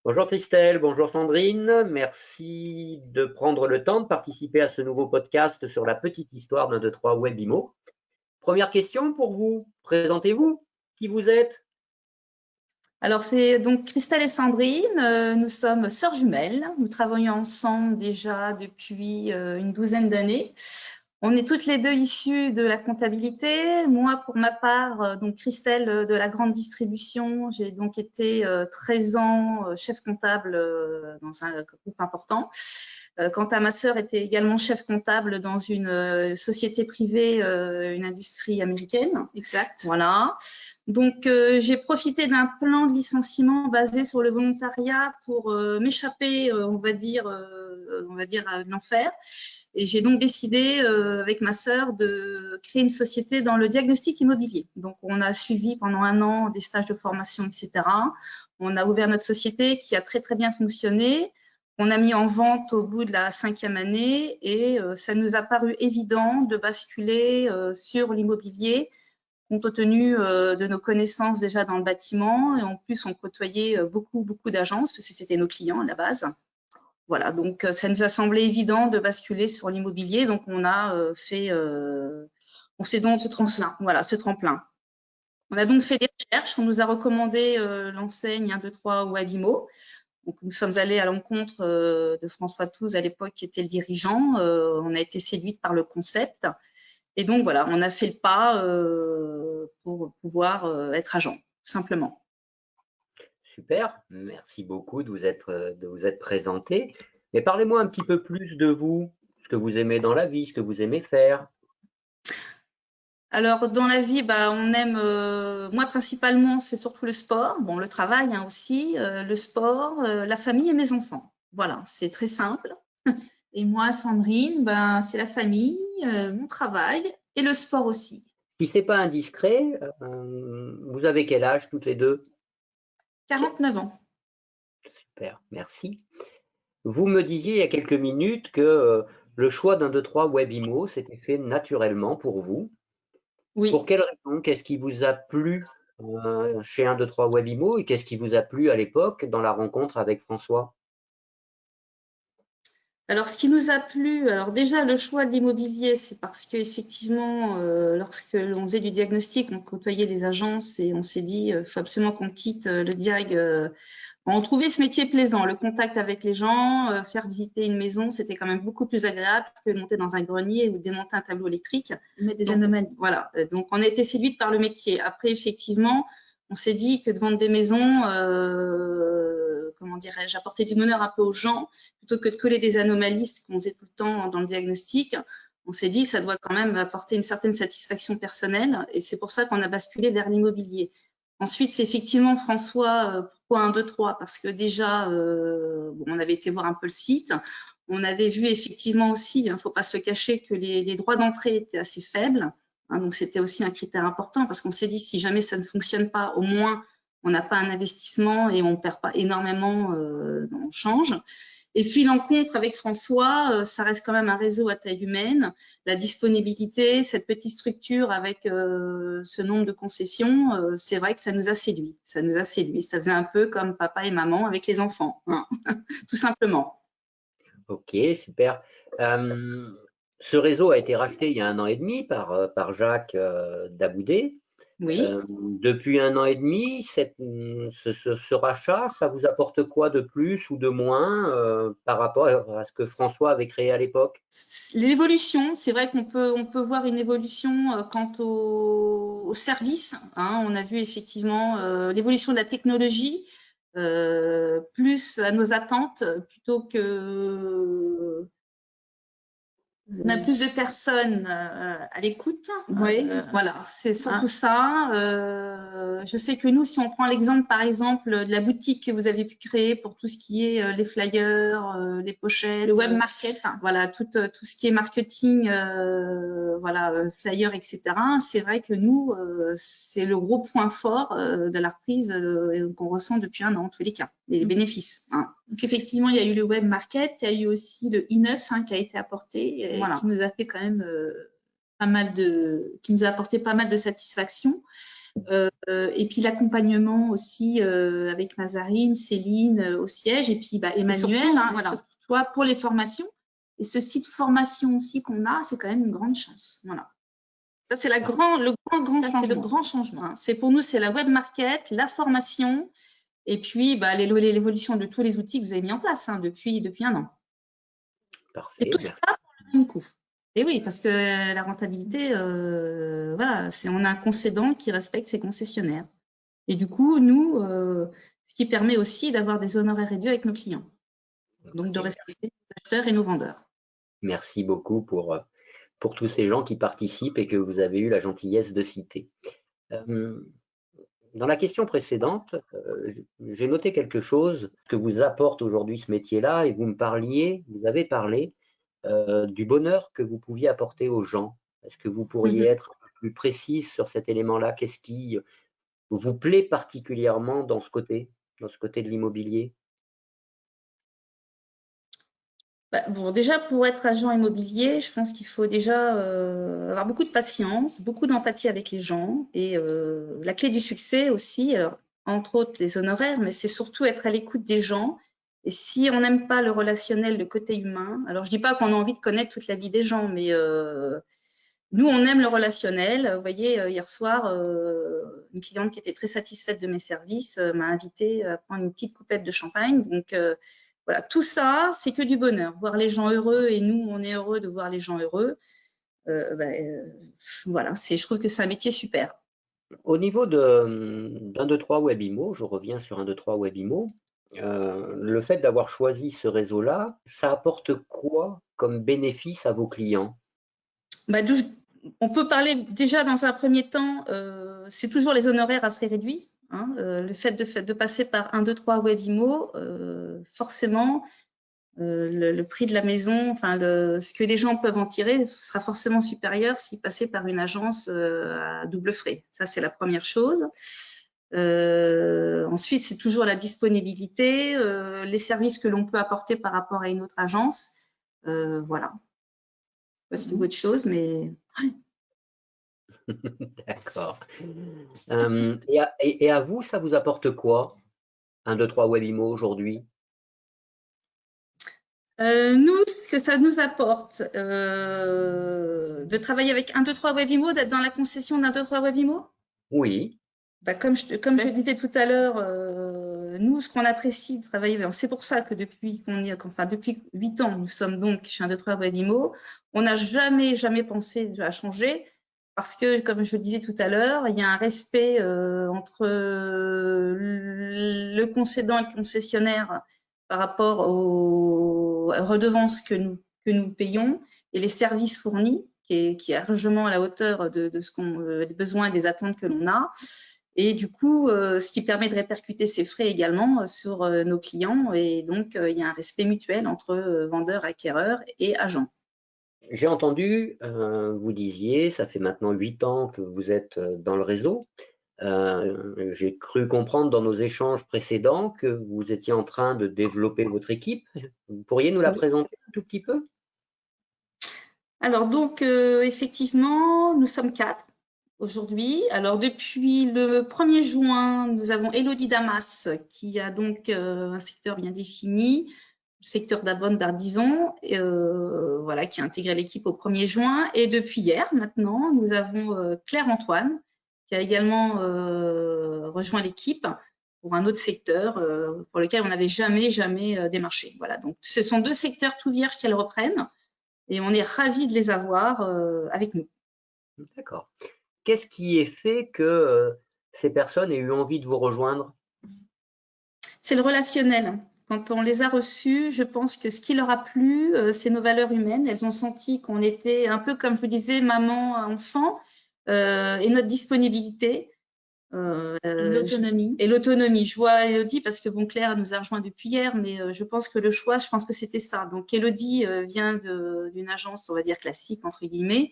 Bonjour Christelle, bonjour Sandrine. Merci de prendre le temps de participer à ce nouveau podcast sur la petite histoire d'un, deux, trois Webimo. Première question pour vous. Présentez-vous. Qui vous êtes? Alors, c'est donc Christelle et Sandrine. Nous sommes sœurs jumelles. Nous travaillons ensemble déjà depuis une douzaine d'années. On est toutes les deux issues de la comptabilité. Moi, pour ma part, donc Christelle de la grande distribution. J'ai donc été 13 ans chef comptable dans un groupe important. Quant à ma sœur, était également chef comptable dans une société privée, une industrie américaine. Exact. Voilà. Donc, j'ai profité d'un plan de licenciement basé sur le volontariat pour m'échapper, on va dire à l'enfer. Et j'ai donc décidé, avec ma sœur, de créer une société dans le diagnostic immobilier. Donc, on a suivi pendant 1 an des stages de formation, etc. On a ouvert notre société qui a très, très bien fonctionné. On a mis en vente au bout de la 5e année et ça nous a paru évident de basculer sur l'immobilier compte tenu de nos connaissances déjà dans le bâtiment. Et en plus, on côtoyait beaucoup d'agences parce que c'était nos clients à la base. Voilà, donc ça nous a semblé évident de basculer sur l'immobilier. Donc, on a on s'est donc ce tremplin. Voilà, ce tremplin. On a donc fait des recherches. On nous a recommandé l'enseigne 1, 2, 3 Webimo. Donc, nous sommes allés à l'encontre de François Touze à l'époque, qui était le dirigeant. On a été séduite par le concept. Et donc, voilà, on a fait le pas pour pouvoir être agent, tout simplement. Super, merci beaucoup de vous être présenté. Mais parlez-moi un petit peu plus de vous, ce que vous aimez dans la vie, ce que vous aimez faire. Alors, dans la vie, on aime, moi principalement, c'est surtout le sport, bon, le travail aussi, le sport, la famille et mes enfants. Voilà, c'est très simple. Et moi, Sandrine, c'est la famille, mon travail et le sport aussi. Si ce n'est pas indiscret, vous avez quel âge toutes les deux? 49 ans. Super, merci. Vous me disiez il y a quelques minutes que le choix d'un, deux, trois Webimo s'était fait naturellement pour vous. Oui. Pour quelle raison? Qu'est-ce qui vous a plu chez 1, 2, 3 Webimo et qu'est-ce qui vous a plu à l'époque dans la rencontre avec François? Alors, ce qui nous a plu, alors déjà le choix de l'immobilier, c'est parce qu'effectivement, lorsque l'on faisait du diagnostic, on côtoyait les agences et on s'est dit, il faut absolument qu'on quitte le diag. On trouvait ce métier plaisant, le contact avec les gens, faire visiter une maison, c'était quand même beaucoup plus agréable que de monter dans un grenier ou démonter un tableau électrique. Mettre des anomalies. Voilà, donc on a été séduite par le métier. Après, effectivement, on s'est dit que de vendre des maisons, comment dirais-je, apporter du bonheur un peu aux gens, plutôt que de coller des anomalies, ce qu'on faisait tout le temps dans le diagnostic. On s'est dit que ça doit quand même apporter une certaine satisfaction personnelle et c'est pour ça qu'on a basculé vers l'immobilier. Ensuite, c'est effectivement François, pourquoi 1, 2, 3? Parce que déjà, on avait été voir un peu le site. On avait vu effectivement aussi, il ne faut pas se le cacher, que les droits d'entrée étaient assez faibles. Hein, donc, c'était aussi un critère important parce qu'on s'est dit, si jamais ça ne fonctionne pas, au moins, on n'a pas un investissement et on ne perd pas énormément dans le change. Et puis, l'encontre avec François, ça reste quand même un réseau à taille humaine. La disponibilité, cette petite structure avec ce nombre de concessions, c'est vrai que ça nous a séduit. Ça nous a séduit. Ça faisait un peu comme papa et maman avec les enfants, hein, tout simplement. Ok, super. Ce réseau a été racheté il y a 1 an et demi par Jacques Daboudé. Oui. Depuis 1 an et demi, ce rachat, ça vous apporte quoi de plus ou de moins par rapport à ce que François avait créé à l'époque? L'évolution, c'est vrai qu'on peut voir une évolution quant au service. Hein. On a vu effectivement l'évolution de la technologie plus à nos attentes plutôt que… On a plus de personnes à l'écoute. Oui, voilà, c'est surtout ça. Je sais que nous, si on prend l'exemple, par exemple, de la boutique que vous avez pu créer pour tout ce qui est les flyers, les pochettes, le web market, voilà, tout ce qui est marketing, voilà, flyers, etc. C'est vrai que nous, c'est le gros point fort de la reprise qu'on ressent depuis 1 an, en tous les cas, les bénéfices. Hein. Donc, effectivement, il y a eu le web market, il y a eu aussi le i9 qui a été apporté, qui nous a fait quand même qui nous a apporté pas mal de satisfaction. Et puis l'accompagnement aussi avec Mazarine, Céline au siège, et puis Emmanuel, surtout, hein, voilà, toi pour les formations. Et ce site formation aussi qu'on a, c'est quand même une grande chance. Voilà. Ça, c'est le grand changement. C'est le grand changement. Hein. C'est pour nous, c'est la web market, la formation, et puis l'évolution de tous les outils que vous avez mis en place depuis 1 an. Parfait. Et tout ça pour le même coût. Et oui, parce que la rentabilité, voilà, on a un concédant qui respecte ses concessionnaires. Et du coup, nous, ce qui permet aussi d'avoir des honoraires réduits avec nos clients. Donc, de respecter nos acheteurs et nos vendeurs. Merci beaucoup pour tous ces gens qui participent et que vous avez eu la gentillesse de citer. Dans la question précédente, j'ai noté quelque chose que vous apporte aujourd'hui ce métier-là et vous avez parlé du bonheur que vous pouviez apporter aux gens. Est-ce que vous pourriez être un peu plus précise sur cet élément-là? Qu'est-ce qui vous plaît particulièrement dans ce côté de l'immobilier? Bon, déjà, pour être agent immobilier, je pense qu'il faut déjà avoir beaucoup de patience, beaucoup d'empathie avec les gens. Et la clé du succès aussi, alors, entre autres les honoraires, mais c'est surtout être à l'écoute des gens. Et si on n'aime pas le relationnel, le côté humain, alors je ne dis pas qu'on a envie de connaître toute la vie des gens, mais nous, on aime le relationnel. Vous voyez, hier soir, une cliente qui était très satisfaite de mes services m'a invitée à prendre une petite coupette de champagne. Donc, voilà, tout ça, c'est que du bonheur. Voir les gens heureux, et nous, on est heureux de voir les gens heureux. Voilà, je trouve que c'est un métier super. Au niveau d'un 2-3 Webimo, je reviens sur un 2-3 Webimo, le fait d'avoir choisi ce réseau-là, ça apporte quoi comme bénéfice à vos clients? On peut parler déjà dans un premier temps, c'est toujours les honoraires à frais réduits. Hein, le fait de passer par 1, 2, 3 Webimo, forcément, le prix de la maison, enfin ce que les gens peuvent en tirer sera forcément supérieur s'ils passaient par une agence à double frais. Ça, c'est la première chose. Ensuite, c'est toujours la disponibilité, les services que l'on peut apporter par rapport à une autre agence. Voilà. Je ne sais pas si tu vois autre chose, mais… D'accord. Et à vous, ça vous apporte quoi, 1, 2, 3 Webimo aujourd'hui? Nous, ce que ça nous apporte, de travailler avec 1, 2, 3 Webimo, d'être dans la concession d'1, 2, 3 Webimo. Oui. Comme je disais tout à l'heure, nous, ce qu'on apprécie de travailler, c'est pour ça que depuis 8 ans, nous sommes donc chez 1, 2, 3 Webimo, on n'a jamais pensé à changer parce que, comme je le disais tout à l'heure, il y a un respect entre le concédant et le concessionnaire par rapport aux redevances que nous payons et les services fournis, qui est largement à la hauteur de des besoins et des attentes que l'on a. Et du coup, ce qui permet de répercuter ces frais également sur nos clients. Et donc, il y a un respect mutuel entre vendeurs, acquéreurs et agents. J'ai entendu, vous disiez, ça fait maintenant 8 ans que vous êtes dans le réseau. J'ai cru comprendre dans nos échanges précédents que vous étiez en train de développer votre équipe. Vous pourriez nous la présenter un tout petit peu? Alors donc, effectivement, nous sommes 4 aujourd'hui. Alors depuis le 1er juin, nous avons Élodie Damas qui a donc un secteur bien défini, le secteur d'Abonne-Barbizon, voilà, qui a intégré l'équipe au 1er juin. Et depuis hier, maintenant, nous avons Claire-Antoine qui a également rejoint l'équipe pour un autre secteur pour lequel on n'avait jamais démarché. Voilà, donc ce sont 2 secteurs tout vierges qu'elles reprennent. Et on est ravis de les avoir avec nous. D'accord. Qu'est-ce qui est fait que ces personnes aient eu envie de vous rejoindre? C'est le relationnel. Quand on les a reçues, je pense que ce qui leur a plu, c'est nos valeurs humaines. Elles ont senti qu'on était un peu, comme je vous disais, maman, enfant, et notre disponibilité. L'autonomie. Et l'autonomie. Je vois Élodie parce que Claire nous a rejoint depuis hier, mais je pense que le choix, je pense que c'était ça. Donc Élodie vient d'une agence, on va dire classique, entre guillemets.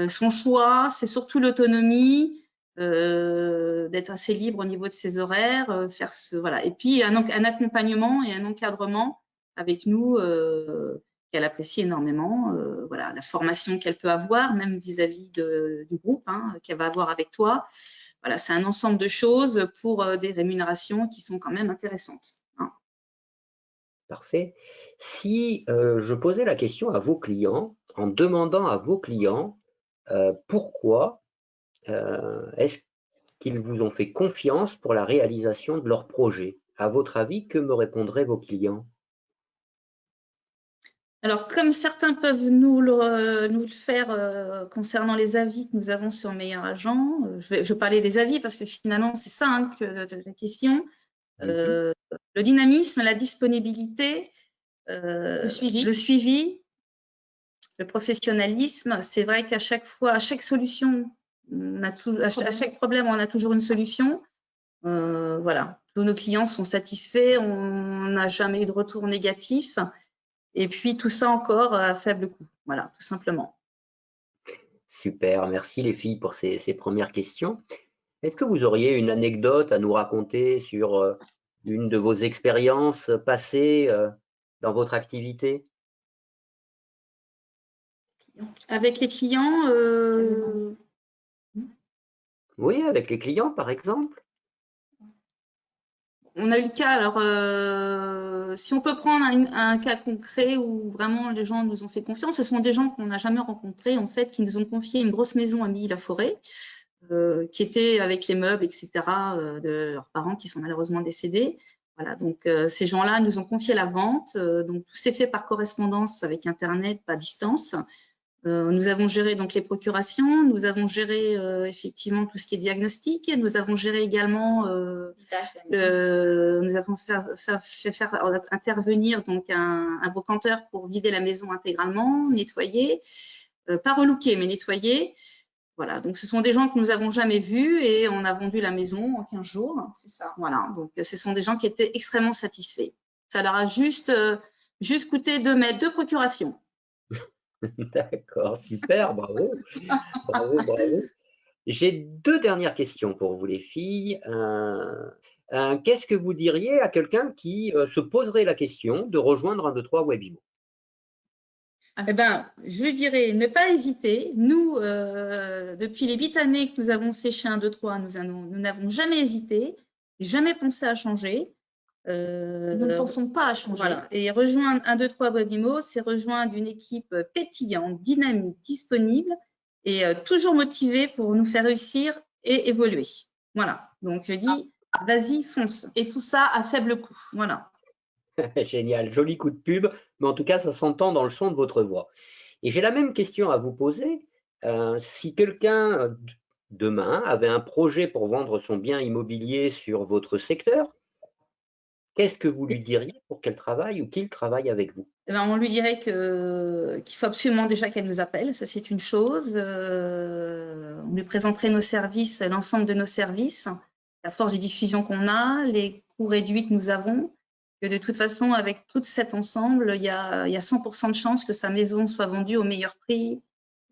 Son choix, c'est surtout l'autonomie, d'être assez libre au niveau de ses horaires, voilà. Et puis un accompagnement et un encadrement avec nous qu'elle apprécie énormément. Voilà, la formation qu'elle peut avoir, même vis-à-vis du groupe qu'elle va avoir avec toi. Voilà, c'est un ensemble de choses pour des rémunérations qui sont quand même intéressantes. Parfait. Si je posais la question à vos clients, en demandant à vos clients pourquoi est-ce qu'ils vous ont fait confiance pour la réalisation de leur projet, à votre avis, que me répondraient vos clients? Alors, comme certains peuvent nous le faire concernant les avis que nous avons sur Meilleur Agent, je vais parler des avis parce que finalement, c'est ça que la question. Le dynamisme, la disponibilité, le suivi, le professionnalisme. C'est vrai qu'à chaque fois, à chaque solution, à chaque problème, on a toujours une solution. Voilà, tous nos clients sont satisfaits, on n'a jamais eu de retour négatif. Et puis, tout ça encore à faible coût. Voilà, tout simplement. Super, merci les filles pour ces premières questions. Est-ce que vous auriez une anecdote à nous raconter sur une de vos expériences passées dans votre activité? Avec les clients, Oui, avec les clients, par exemple. on a eu le cas. Alors, si on peut prendre un cas concret où vraiment les gens nous ont fait confiance, ce sont des gens qu'on n'a jamais rencontrés, en fait, qui nous ont confié une grosse maison à Milly-la-Forêt, qui était avec les meubles, etc., de leurs parents qui sont malheureusement décédés. Voilà, donc ces gens-là nous ont confié la vente. Donc, tout s'est fait par correspondance avec Internet, pas à distance. Nous avons géré donc les procurations, nous avons géré effectivement tout ce qui est diagnostic, nous avons géré également, nous avons fait faire intervenir donc un brocanteur pour vider la maison intégralement, nettoyer, pas relooker mais nettoyer. Voilà, donc ce sont des gens que nous n'avons jamais vus et on a vendu la maison en 15 jours. C'est ça. Voilà, donc ce sont des gens qui étaient extrêmement satisfaits. Ça leur a juste coûté 2 mètres de procuration. D'accord, super, bravo, bravo, bravo. J'ai 2 dernières questions pour vous les filles. Qu'est-ce que vous diriez à quelqu'un qui se poserait la question de rejoindre un, 2, 3 Webimo? Eh ben, je dirais ne pas hésiter. Nous, depuis les 8 années que nous avons fait chez 1, 2, 3, nous n'avons jamais hésité, jamais pensé à changer. Nous ne pensons pas à changer. Voilà. Et rejoindre 1, 2, 3 Webimo, c'est rejoindre une équipe pétillante, dynamique, disponible et toujours motivée pour nous faire réussir et évoluer. Voilà. Donc, je dis, vas-y, fonce. Et tout ça à faible coût. Voilà. Génial, joli coup de pub, mais en tout cas, ça s'entend dans le son de votre voix. Et j'ai la même question à vous poser. Si quelqu'un, demain, avait un projet pour vendre son bien immobilier sur votre secteur, qu'est-ce que vous lui diriez pour qu'elle travaille ou qu'il travaille avec vous? Eh ben, on lui dirait qu'il faut absolument déjà qu'elle nous appelle, ça c'est une chose. On lui présenterait nos services, l'ensemble de nos services, la force de diffusion qu'on a, les coûts réduits que nous avons, que de toute façon, avec tout cet ensemble, il y a 100% de chances que sa maison soit vendue au meilleur prix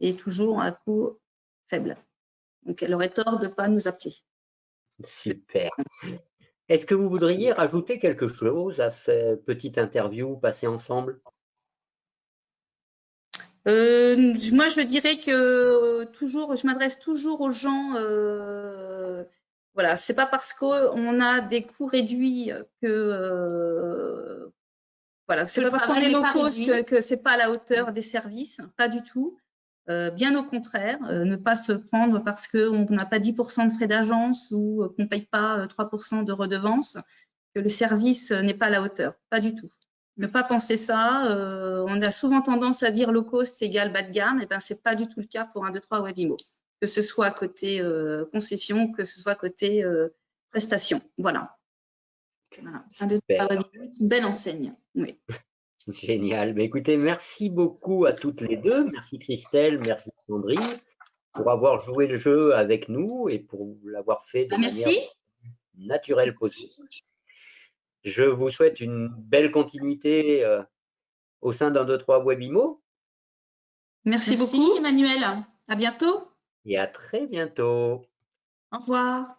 et toujours à un coût faible. Donc, elle aurait tort de ne pas nous appeler. Super. Est-ce que vous voudriez rajouter quelque chose à cette petite interview passée ensemble? Moi, je dirais que je m'adresse toujours aux gens. Voilà, c'est pas parce qu'on a des coûts réduits que voilà, c'est pas parce qu'on est low cost que c'est pas à la hauteur des services, pas du tout. Bien au contraire, ne pas se prendre parce qu'on n'a pas 10% de frais d'agence ou qu'on ne paye pas 3% de redevance, que le service n'est pas à la hauteur, pas du tout. Ne pas penser ça. On a souvent tendance à dire low cost égale bas de gamme. Et ben, ce n'est pas du tout le cas pour 1, 2, 3 Webimo. Que ce soit côté concession, que ce soit côté prestation. Voilà. 1, 2, 3 Webimo est une belle enseigne. Oui. Génial. Mais écoutez, merci beaucoup à toutes les deux. Merci Christelle, merci Sandrine pour avoir joué le jeu avec nous et pour l'avoir fait de manière naturelle possible. Je vous souhaite une belle continuité au sein d'un, 2, 3 Webimo. Merci beaucoup, Emmanuel. À bientôt. Et à très bientôt. Au revoir.